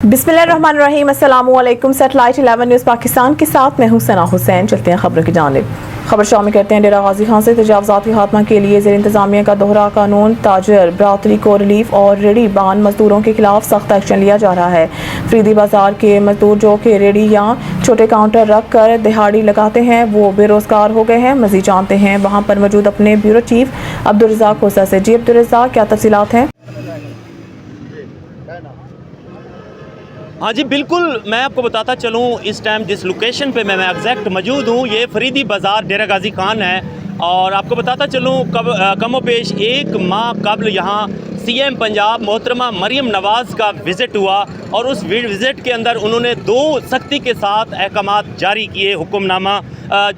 बिस्मिल्लाहिर्रहमानिर्रहीम, अस्सलामुअलैकुम। Satellite 11 news Pakistan के साथ मैं हूं सना हुसैन। चलते हैं खबरों की जानिब। खबर शामिल करते हैं। डेरा गाजी खान से तजावज़ात खात्मा के लिए ज़ेर इंतज़ामिया का दोहरा कानून, ताजर बरादरी को रिलीफ और रेडी बान मजदूरों के खिलाफ सख्त एक्शन लिया जा रहा है। फरीदी बाजार के मजदूर जो कि रेडी या छोटे काउंटर रख कर दिहाड़ी लगाते हैं, वो बेरोजगार हो गए हैं। मज़ीद जानते हैं वहाँ पर मौजूद अपने ब्यूरो चीफ अब्दुल रज़ाक खोसा से। जी अब्दुल रज़ाक, क्या तफसीलात हैं? हाँ जी बिल्कुल, मैं आपको बताता चलूँ इस टाइम जिस लोकेशन पे मैं एग्जैक्ट मौजूद हूँ, ये फरीदी बाज़ार डेरा गाजी खान है। और आपको बताता चलूँ कमो पेश एक माह कबल यहाँ सीएम पंजाब मोहतरमा मरियम नवाज़ का विज़िट हुआ और उस विज़िट के अंदर उन्होंने दो सख्ती के साथ अहकामात जारी किए, हुक्मनामा,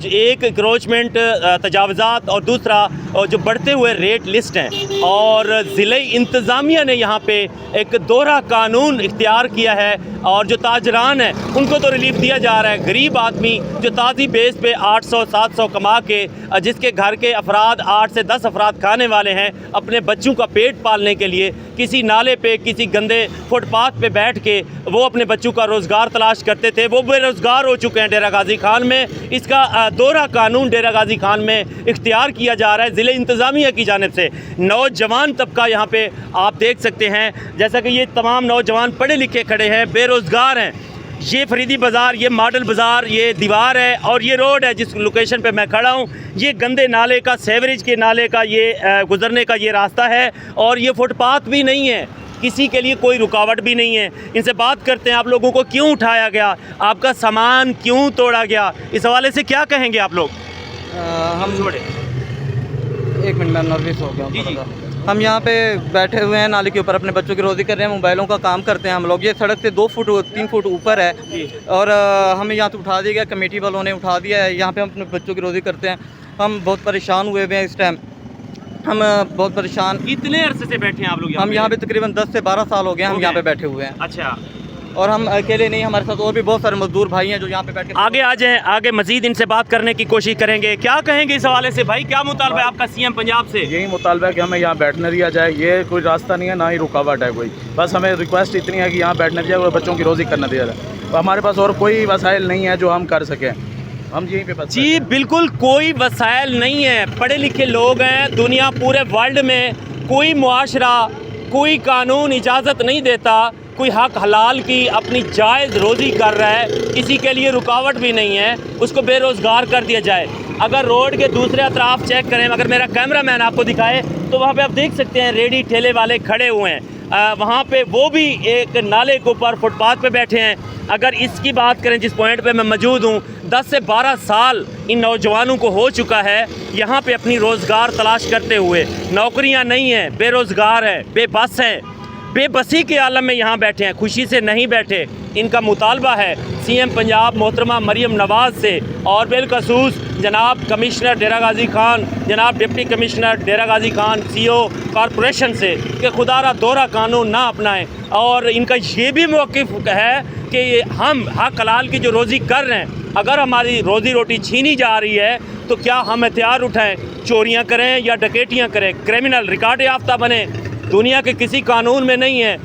एक इंक्रोचमेंट तजावज़ात और दूसरा जो बढ़ते हुए रेट लिस्ट हैं। और ज़िले इंतज़ामिया ने यहाँ पे एक दोहरा कानून इख्तियार किया है और जो ताजरान हैं उनको तो रिलीफ दिया जा रहा है। गरीब आदमी जो ताज़ी बेस पे 800-700 कमा के, जिसके घर के अफराद 8 से 10 अफराद खाने वाले हैं, अपने बच्चों का पेट पालने के लिए किसी नाले पे किसी गंदे फुटपाथ पे बैठ के वो अपने बच्चों का रोज़गार तलाश करते थे, वो बेरोज़गार हो चुके हैं डेरा गाजी खान में। इसका दोहरा कानून डेरा गाजी खान में इख्तियार किया जा रहा है ज़िले इंतज़ामिया की जानिब से। नौजवान तबका यहाँ पे आप देख सकते हैं, जैसा कि ये तमाम नौजवान पढ़े लिखे खड़े हैं, बेरोज़गार हैं। ये फरीदी बाज़ार, ये मॉडल बाज़ार, ये दीवार है और ये रोड है जिस लोकेशन पे मैं खड़ा हूँ। ये गंदे नाले का, सेवरेज के नाले का ये गुज़रने का ये रास्ता है और ये फुटपाथ भी नहीं है, किसी के लिए कोई रुकावट भी नहीं है। इनसे बात करते हैं, आप लोगों को क्यों उठाया गया, आपका सामान क्यों तोड़ा गया, इस हवाले से क्या कहेंगे आप लोग? हम एक मिनट में नर्वस हो गया। हम यहाँ पे बैठे हुए हैं नाले के ऊपर, अपने बच्चों की रोज़ी कर रहे हैं, मोबाइलों का काम करते हैं हम लोग। ये सड़क से 2-3 फुट ऊपर है और हमें यहाँ से उठा दिया गया, कमेटी वालों ने उठा दिया है। यहाँ पे हम अपने बच्चों की रोज़ी करते हैं। हम बहुत परेशान हुए हुए हैं इस टाइम, हम बहुत परेशान। कितने अरसे से बैठे हैं आप लोग? हम यहाँ पे तकरीबन 10 से 12 साल हो गए हम यहाँ पे बैठे हुए हैं। अच्छा। और हम अकेले नहीं, हमारे साथ और भी बहुत सारे मजदूर भाई हैं जो यहाँ पे बैठ के। आगे आ जाएं, आगे मजीद इनसे बात करने की कोशिश करेंगे। क्या कहेंगे इस हवाले से भाई, क्या मुतालबा है आपका सीएम पंजाब से? यही मुतालबा है कि हमें यहाँ बैठने दिया जाए। ये कोई रास्ता नहीं है, ना ही रुकावट है कोई, बस हमें रिक्वेस्ट इतनी है कि यहाँ बैठने दिया जाए और बच्चों की रोज़ी करने दिया जाए। हमारे पास और कोई वसाइल नहीं है जो हम कर सकें, हम यहीं पे बस। जी बिल्कुल, कोई वसाइल नहीं है, पढ़े लिखे लोग हैं। दुनिया पूरे वर्ल्ड में कोई मुआशरा, कोई कानून इजाज़त नहीं देता, कोई हक हलाल की अपनी जायज़ रोज़ी कर रहा है, किसी के लिए रुकावट भी नहीं है, उसको बेरोज़गार कर दिया जाए। अगर रोड के दूसरे अतराफ़ चेक करें, अगर मेरा कैमरा मैन आपको दिखाए तो वहाँ पे आप देख सकते हैं रेडी ठेले वाले खड़े हुए हैं। वहाँ पे वो भी एक नाले के ऊपर फुटपाथ पे बैठे हैं। अगर इसकी बात करें जिस पॉइंट पे मैं मौजूद हूँ, 10 से 12 साल इन नौजवानों को हो चुका है यहाँ पे अपनी रोज़गार तलाश करते हुए। नौकरियाँ नहीं हैं, बेरोज़गार है, बेबस हैं, बेबसी के आलम में यहाँ बैठे हैं, खुशी से नहीं बैठे। इनका मुतालबा है सीएम पंजाब मोहतरमा मरियम नवाज़ से और बिलखसूस जनाब कमिश्नर डेरा गाजी खान, जनाब डिप्टी कमिश्नर डेरा गाजी खान, सीओ कॉरपोरेशन से कि खुदारा दोहरा कानून ना अपनाएं। और इनका ये भी मौक़िफ़ है कि हम हक हलाल की जो रोज़ी कर रहे हैं, अगर हमारी रोज़ी रोटी छीनी जा रही है तो क्या हम हथियार उठाएं, चोरियाँ करें या डकैतियाँ करें, क्रिमिनल रिकॉर्ड याफ्ता बने? दुनिया के किसी कानून में नहीं है।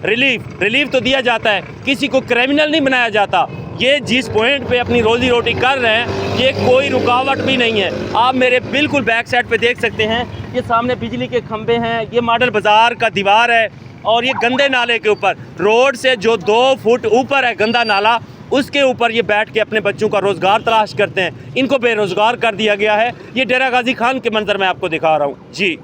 रिलीफ तो दिया जाता है, किसी को क्रिमिनल नहीं बनाया जाता। ये जिस पॉइंट पे अपनी रोज़ी रोटी कर रहे हैं, ये कोई रुकावट भी नहीं है। आप मेरे बिल्कुल बैक साइड पे देख सकते हैं, ये सामने बिजली के खंभे हैं, ये मॉडल बाज़ार का दीवार है और ये गंदे नाले के ऊपर, रोड से जो 2 फुट ऊपर है गंदा नाला, उसके ऊपर ये बैठ के अपने बच्चों का रोज़गार तलाश करते हैं। इनको बेरोज़गार कर दिया गया है। ये डेरा गाजी खान के मंजर मैं आपको दिखा रहा हूँ। जी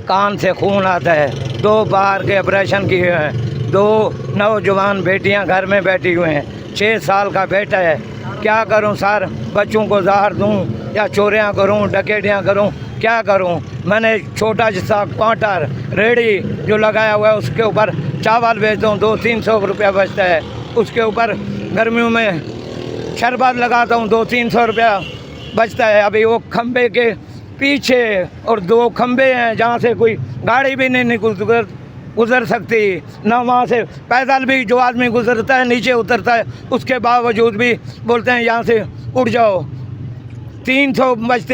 कान से खून आता है, 2 बार के ऑपरेशन किए हैं, 2 नौजवान बेटियां घर में बैठी हुई हैं, 6 साल का बेटा है। क्या करूं सर, बच्चों को जहर दूं या चोरियां करूं, डकैतियां करूं, क्या करूं? मैंने छोटा सा काउंटर रेडी जो लगाया हुआ है उसके ऊपर चावल बेचता हूँ, 200-300 रुपया बचता है। उसके ऊपर गर्मियों में शरबत लगाता हूँ, 200-300 रुपया बचता है। अभी वो खंबे के पीछे और 2 खंबे हैं जहाँ से कोई गाड़ी भी नहीं गुजर सकती, ना वहाँ से पैदल भी जो आदमी गुजरता है नीचे उतरता है, उसके बावजूद भी बोलते हैं यहाँ से उठ जाओ। 300 बचते हैं।